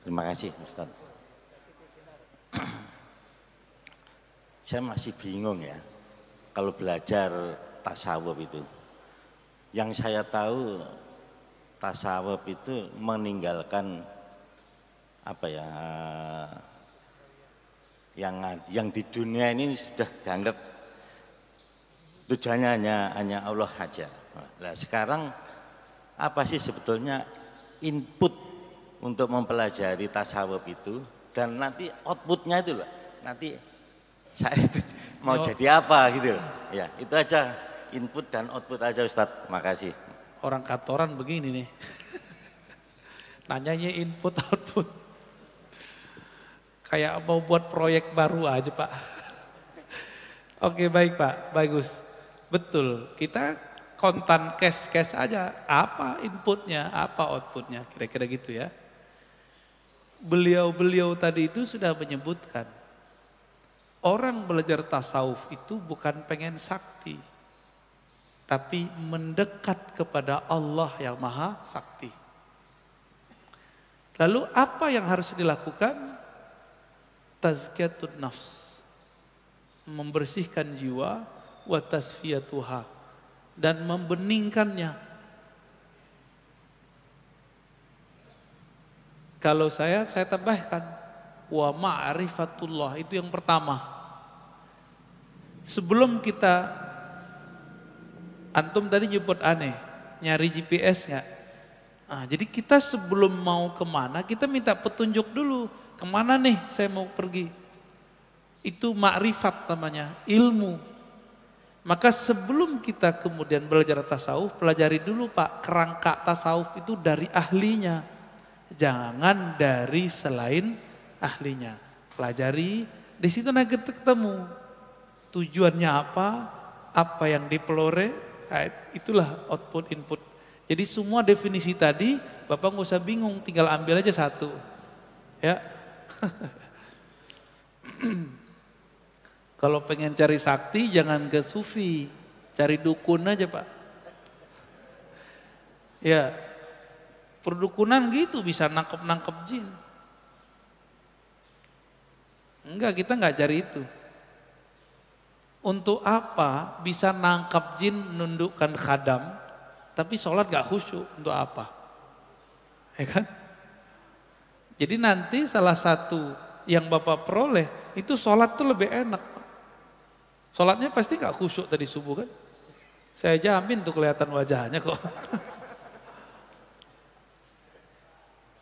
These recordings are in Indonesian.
Terima kasih Ustaz. Saya masih bingung ya, kalau belajar tasawuf itu. Yang saya tahu tasawuf itu meninggalkan apa ya, yang di dunia ini sudah dianggap tujuannya hanya Allah saja. Nah, sekarang apa sih sebetulnya input untuk mempelajari tasawuf itu, dan nanti outputnya itu loh, nanti saya itu mau jadi apa gitu loh. Ya, itu aja, input dan output aja Ustadz. Makasih. Orang kantoran begini nih. Nanyanya input output. Kayak mau buat proyek baru aja Pak. Oke baik Pak, bagus. Betul, kita kontan cash aja. Apa inputnya, apa outputnya, kira-kira gitu ya. Beliau tadi itu sudah menyebutkan, orang belajar tasawuf itu bukan pengen sakti, tapi mendekat kepada Allah yang maha sakti. Lalu apa yang harus dilakukan? Tazkiyatun nafs, membersihkan jiwa, wa tasfiyatuha, dan membeningkannya. Kalau saya tambahkan, wa ma'rifatullah, itu yang pertama. Sebelum kita, antum tadi nyebut aneh, nyari GPS nggak? Nah, jadi kita sebelum mau kemana, kita minta petunjuk dulu. Kemana nih saya mau pergi? Itu ma'rifat namanya, ilmu. Maka sebelum kita kemudian belajar tasawuf, pelajari dulu Pak, kerangka tasawuf itu dari ahlinya. Jangan dari selain ahlinya. Pelajari, di situ nanti ketemu. Tujuannya apa yang dipelore, itulah output input. Jadi semua definisi tadi, Bapak nggak usah bingung, tinggal ambil aja satu. Ya. Kalau pengen cari sakti jangan ke sufi, cari dukun aja Pak. Ya, perdukunan gitu bisa nangkep jin. Enggak, kita nggak cari itu. Untuk apa bisa nangkap jin, nundukkan khadam, tapi sholat gak khusyuk, untuk apa? Ya kan? Jadi nanti salah satu yang Bapak peroleh, itu sholat tuh lebih enak. Sholatnya pasti gak khusyuk tadi subuh kan? Saya jamin tuh kelihatan wajahnya kok.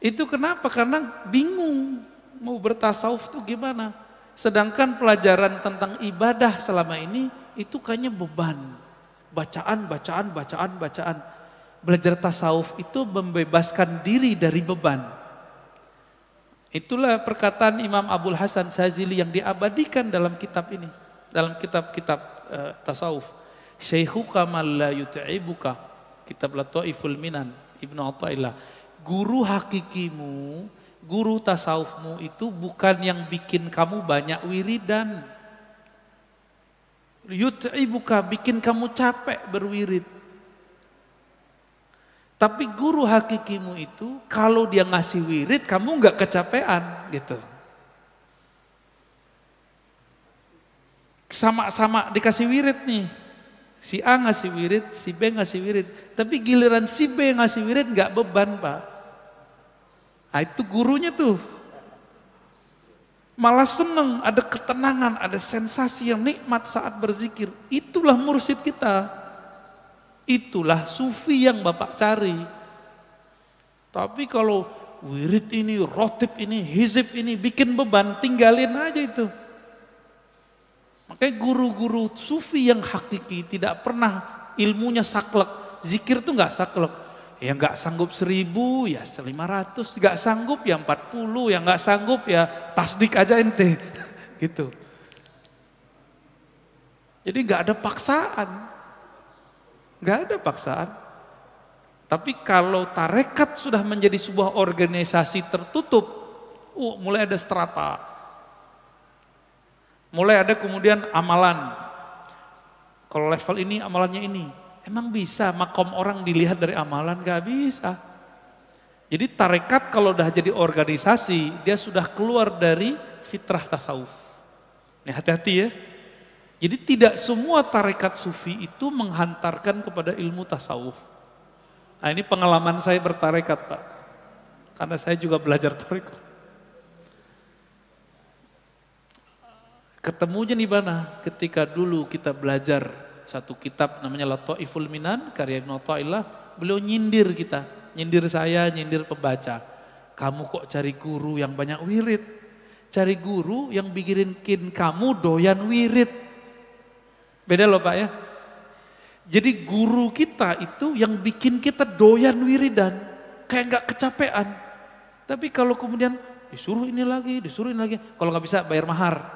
Itu kenapa? Karena bingung mau bertasawuf tuh gimana. Sedangkan pelajaran tentang ibadah selama ini itu kayaknya beban. Bacaan. Belajar tasawuf itu membebaskan diri dari beban. Itulah perkataan Imam Abul Hasan Sazili yang diabadikan dalam kitab ini. Dalam kitab-kitab tasawuf. Syaikhuka man la yut'ibuka. Kitab Lataiful Minan, Ibnu Athaillah. Guru hakikimu, guru tasawufmu itu bukan yang bikin kamu banyak wiridan. Yut'ibuka, bikin kamu capek berwirid. Tapi guru hakikimu itu kalau dia ngasih wirid kamu nggak kecapean gitu. Sama-sama dikasih wirid nih. Si A ngasih wirid, si B ngasih wirid. Tapi giliran si B ngasih wirid nggak beban Pak. Nah itu gurunya tuh. Malah seneng, ada ketenangan, ada sensasi yang nikmat saat berzikir. Itulah mursyid kita. Itulah sufi yang Bapak cari. Tapi kalau wirid ini, rotib ini, hizib ini bikin beban, tinggalin aja itu. Makanya guru-guru sufi yang hakiki tidak pernah ilmunya saklek. Zikir tuh gak saklek. Yang gak sanggup 1000 ya 500, gak sanggup ya 40, yang gak sanggup ya tasdik aja ente. Gitu. Jadi gak ada paksaan. Gak ada paksaan. Tapi kalau tarekat sudah menjadi sebuah organisasi tertutup, mulai ada strata. Mulai ada kemudian amalan. Kalau level ini amalannya ini. Emang bisa makom orang dilihat dari amalan? Gak bisa. Jadi tarekat kalau udah jadi organisasi, dia sudah keluar dari fitrah tasawuf. Nih hati-hati ya. Jadi tidak semua tarekat sufi itu menghantarkan kepada ilmu tasawuf. Nah ini pengalaman saya bertarekat Pak. Karena saya juga belajar tarekat. Ketemunya di mana? Ketika dulu kita belajar satu kitab namanya Lataiful Minan, karya Ibnu Athaillah, beliau nyindir kita, nyindir saya, nyindir pembaca. Kamu kok cari guru yang banyak wirid? Cari guru yang bikin kamu doyan wirid. Beda loh Pak ya. Jadi guru kita itu yang bikin kita doyan wiridan, kayak nggak kecapean. Tapi kalau kemudian disuruh ini lagi, kalau nggak bisa bayar mahar.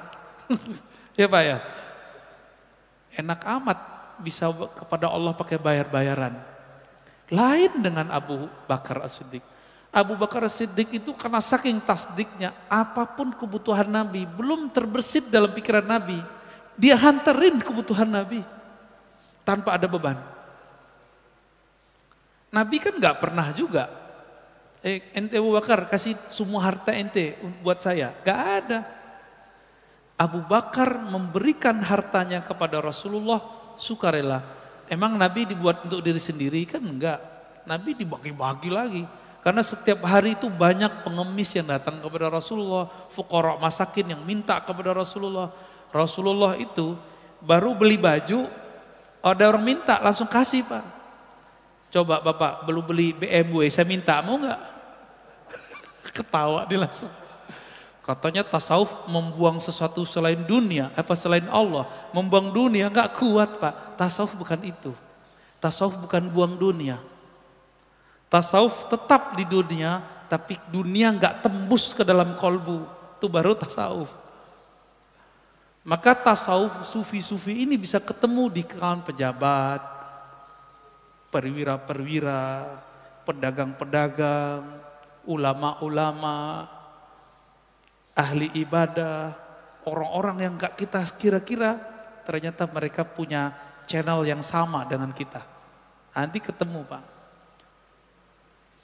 Ya Pak ya. Enak amat bisa kepada Allah pakai bayar-bayaran. Lain dengan Abu Bakar As-Siddiq. Abu Bakar As-Siddiq itu karena saking tasdiknya, apapun kebutuhan Nabi belum terbersit dalam pikiran Nabi, dia hantarin kebutuhan Nabi tanpa ada beban. Nabi kan nggak pernah juga, ente Abu Bakar kasih semua harta ente buat saya, nggak ada. Abu Bakar memberikan hartanya kepada Rasulullah sukarela. Emang Nabi dibuat untuk diri sendiri kan enggak. Nabi dibagi-bagi lagi. Karena setiap hari itu banyak pengemis yang datang kepada Rasulullah. Fuqara masakin yang minta kepada Rasulullah. Rasulullah itu baru beli baju, ada orang minta langsung kasih Pak. Coba Bapak belum beli BMW, saya minta, mau enggak? Ketawa dia langsung. Katanya tasawuf membuang sesuatu selain dunia, selain Allah. Membuang dunia enggak kuat Pak. Tasawuf bukan itu. Tasawuf bukan buang dunia. Tasawuf tetap di dunia, tapi dunia enggak tembus ke dalam kolbu. Itu baru tasawuf. Maka tasawuf sufi-sufi ini bisa ketemu di kalangan pejabat, perwira-perwira, pedagang-pedagang, ulama-ulama, ahli ibadah, orang-orang yang gak kita kira-kira, ternyata mereka punya channel yang sama dengan kita. Nanti ketemu Pak.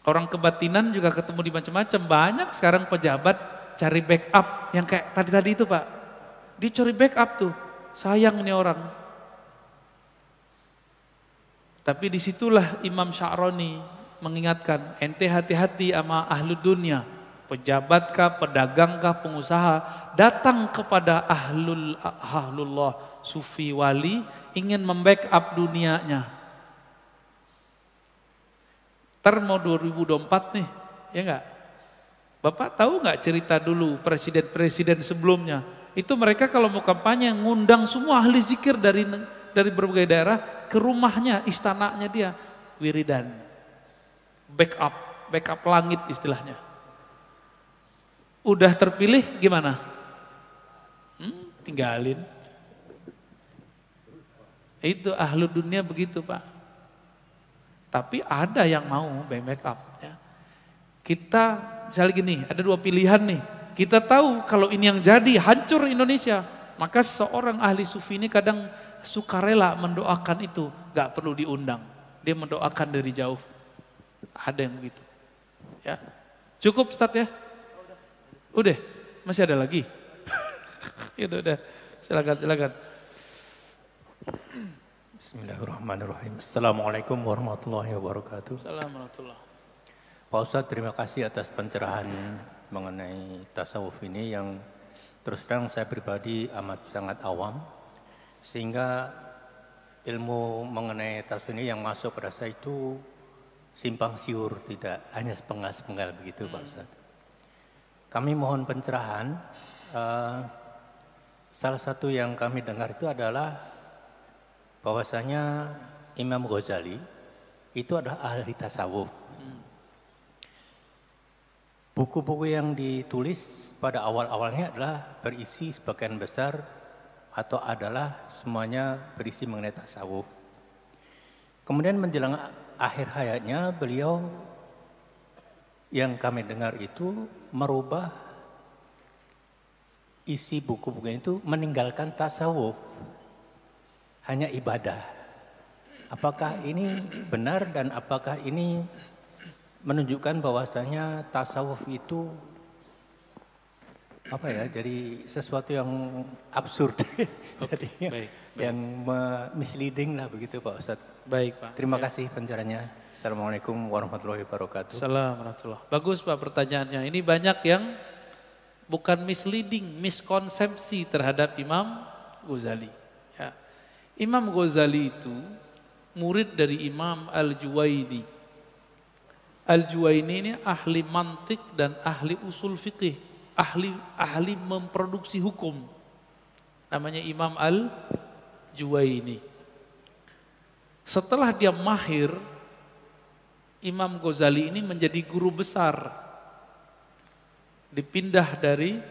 Orang kebatinan juga ketemu di macam-macam. Banyak sekarang pejabat cari backup yang kayak tadi-tadi itu Pak. Dia cari backup tuh, sayang nih orang. Tapi disitulah Imam Sya'rani mengingatkan, ente hati-hati sama ahlu dunia. Pejabatkah, pedagangkah, pengusaha, datang kepada ahlullah, sufi wali, ingin membackup dunianya. Ntar mau 2024 nih, ya enggak? Bapak tahu enggak cerita dulu presiden-presiden sebelumnya? Itu mereka kalau mau kampanye ngundang semua ahli zikir dari berbagai daerah ke rumahnya, istananya dia, wiridan. Backup langit istilahnya. Udah terpilih gimana? Tinggalin. Itu ahlu dunia begitu Pak. Tapi ada yang mau backup. Ya. Kita misalnya gini, ada dua pilihan nih. Kita tahu kalau ini yang jadi hancur Indonesia. Maka seorang ahli sufi ini kadang sukarela mendoakan itu. Gak perlu diundang. Dia mendoakan dari jauh. Ada yang begitu. Ya. Cukup Ustaz ya? Udah, masih ada lagi? Ya udah, silakan. Bismillahirrahmanirrahim. Assalamualaikum warahmatullahi wabarakatuh. Assalamualaikum. Pak Ustadz, terima kasih atas pencerahan mengenai tasawuf ini yang terus terang saya pribadi amat sangat awam. Sehingga ilmu mengenai tasawuf ini yang masuk pada saya itu simpang siur, tidak hanya sepenggal-sepenggal begitu Pak Ustadz. Kami mohon pencerahan, salah satu yang kami dengar itu adalah bahwasanya Imam Ghazali itu adalah ahli tasawuf. Buku-buku yang ditulis pada awal-awalnya adalah berisi sebagian besar atau adalah semuanya berisi mengenai tasawuf. Kemudian menjelang akhir hayatnya beliau yang kami dengar itu merubah isi buku-bukunya itu meninggalkan tasawuf. Hanya ibadah. Apakah ini benar dan apakah ini menunjukkan bahwasanya tasawuf itu apa ya, jadi sesuatu yang absurd. Jadi baik. yang misleading lah begitu Pak Ustadz. Baik Pak. Terima kasih pencerahannya. Assalamualaikum warahmatullahi wabarakatuh. Assalamualaikum. Bagus Pak pertanyaannya. Ini banyak yang bukan misleading, miskonsepsi terhadap Imam Ghazali. Ya. Imam Ghazali itu murid dari Imam Al-Juwaini. Al-Juwaini ini ahli mantik dan ahli usul fikih. Ahli memproduksi hukum. Namanya Imam Al-Juwaini. Setelah dia mahir, Imam Ghazali ini menjadi guru besar. Dipindah dari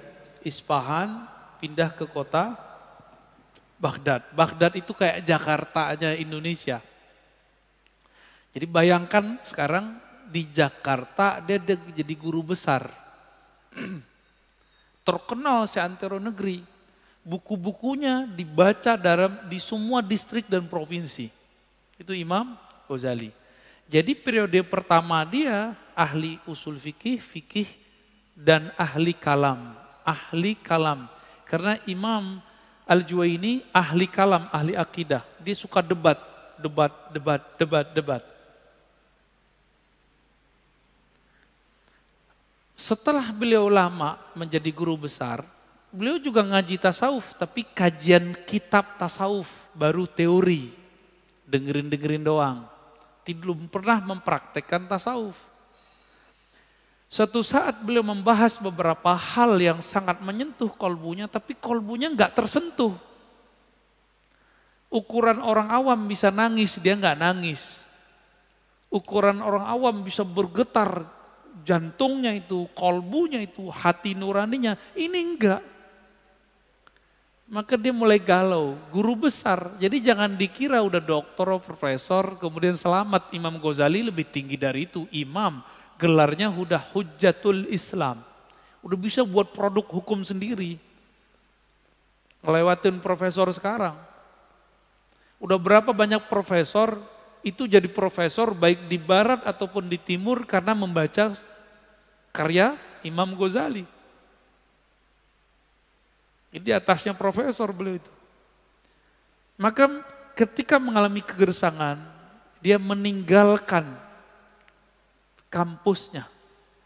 Isfahan, pindah ke kota Baghdad. Baghdad itu kayak Jakarta-nya Indonesia. Jadi bayangkan sekarang di Jakarta dia jadi guru besar. Terkenal seantero negeri. Buku-bukunya dibaca di semua distrik dan provinsi. Itu Imam Ghazali. Jadi periode pertama dia ahli usul fikih dan ahli kalam. Ahli kalam. Karena Imam Al-Juwaini ahli kalam, ahli akidah. Dia suka debat. Setelah beliau lama menjadi guru besar, beliau juga ngaji tasawuf, tapi kajian kitab tasawuf, baru teori. Dengerin doang. Belum pernah mempraktekkan tasawuf. Suatu saat beliau membahas beberapa hal yang sangat menyentuh kolbunya, tapi kolbunya nggak tersentuh. Ukuran orang awam bisa nangis, dia nggak nangis. Ukuran orang awam bisa bergetar, jantungnya itu, kolbunya itu, hati nuraninya, ini enggak. Maka dia mulai galau, guru besar. Jadi jangan dikira udah doktor, profesor, kemudian selamat. Imam Ghazali lebih tinggi dari itu, imam. Gelarnya udah Hujjatul Islam. Udah bisa buat produk hukum sendiri. Ngelewatin profesor sekarang. Udah berapa banyak profesor, itu jadi profesor baik di barat ataupun di timur karena membaca karya Imam Ghazali. Di atasnya profesor beliau itu. Maka ketika mengalami kegersangan, dia meninggalkan kampusnya,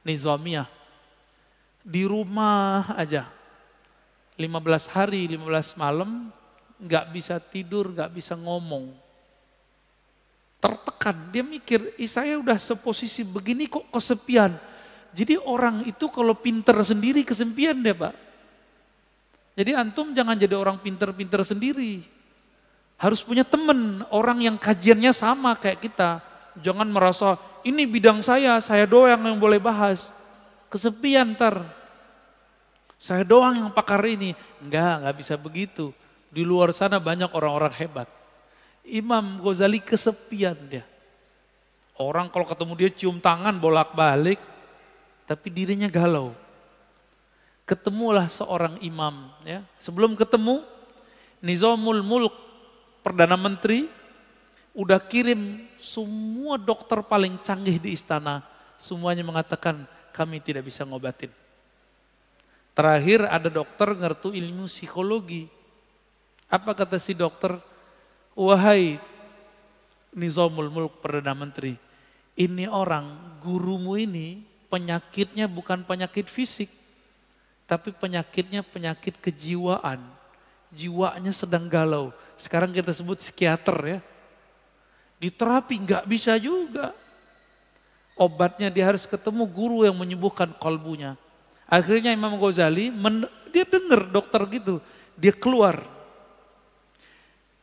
Nizamiyah. Di rumah aja. 15 hari, 15 malam, nggak bisa tidur, nggak bisa ngomong. Tertekan, dia mikir, saya udah seposisi begini kok kesepian. Jadi orang itu kalau pinter sendiri kesepian deh Pak. Jadi antum jangan jadi orang pinter-pinter sendiri. Harus punya teman, orang yang kajiannya sama kayak kita. Jangan merasa, ini bidang saya doang yang boleh bahas. Kesepian ntar. Saya doang yang pakar ini. Enggak bisa begitu. Di luar sana banyak orang-orang hebat. Imam Ghazali kesepian dia. Orang kalau ketemu dia cium tangan bolak-balik. Tapi dirinya galau. Ketemulah seorang imam. Ya. Sebelum ketemu, Nizamul Mulk, Perdana Menteri, udah kirim semua dokter paling canggih di istana. Semuanya mengatakan, kami tidak bisa ngobatin. Terakhir ada dokter ngerti ilmu psikologi. Apa kata si dokter? Wahai Nizamul Mulk, Perdana Menteri, ini orang, gurumu ini penyakitnya bukan penyakit fisik. Tapi penyakitnya penyakit kejiwaan. Jiwanya sedang galau. Sekarang kita sebut psikiater ya. Diterapi nggak bisa juga. Obatnya dia harus ketemu guru yang menyembuhkan kolbunya. Akhirnya Imam Ghazali, dia dengar dokter gitu. Dia keluar.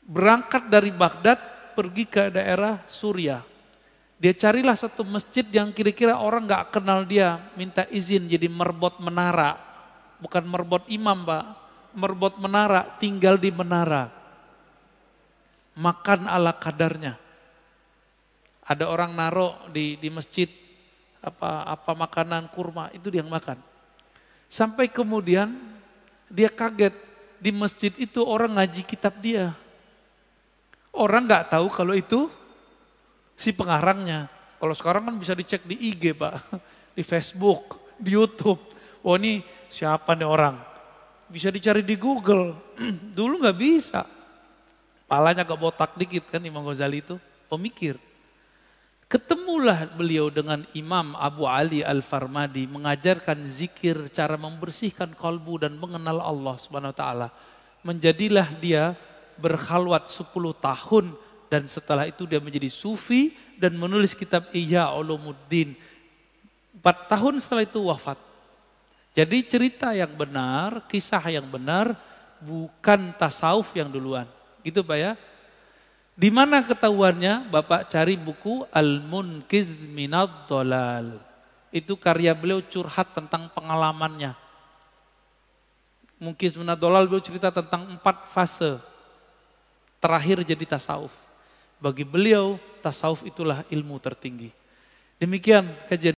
Berangkat dari Baghdad, pergi ke daerah Suriah. Dia carilah satu masjid yang kira-kira orang nggak kenal dia. Minta izin jadi merbot menara. Bukan merbot imam Pak, merbot menara, tinggal di menara. Makan ala kadarnya. Ada orang naruh di masjid apa makanan kurma, itu dia yang makan. Sampai kemudian dia kaget, di masjid itu orang ngaji kitab dia. Orang nggak tahu kalau itu si pengarangnya. Kalau sekarang kan bisa dicek di IG Pak, di Facebook, di YouTube. Oh ini siapa nih orang? Bisa dicari di Google. Dulu nggak bisa. Palanya agak botak dikit kan Imam Ghazali itu, pemikir. Ketemulah beliau dengan Imam Abu Ali Al-Farmadi mengajarkan zikir, cara membersihkan kalbu dan mengenal Allah Subhanahu wa taala. Menjadilah dia berkhalwat 10 tahun dan setelah itu dia menjadi sufi dan menulis kitab Ihya Ulumuddin. 4 tahun setelah itu wafat. Jadi cerita yang benar, kisah yang benar, bukan tasawuf yang duluan. Gitu Pak ya. Di mana ketahuannya? Bapak cari buku Al-Munqiz Minadh Dhalal. Itu karya beliau curhat tentang pengalamannya. Munqiz Minadh Dhalal beliau cerita tentang 4 fase terakhir jadi tasawuf. Bagi beliau tasawuf itulah ilmu tertinggi. Demikian kajian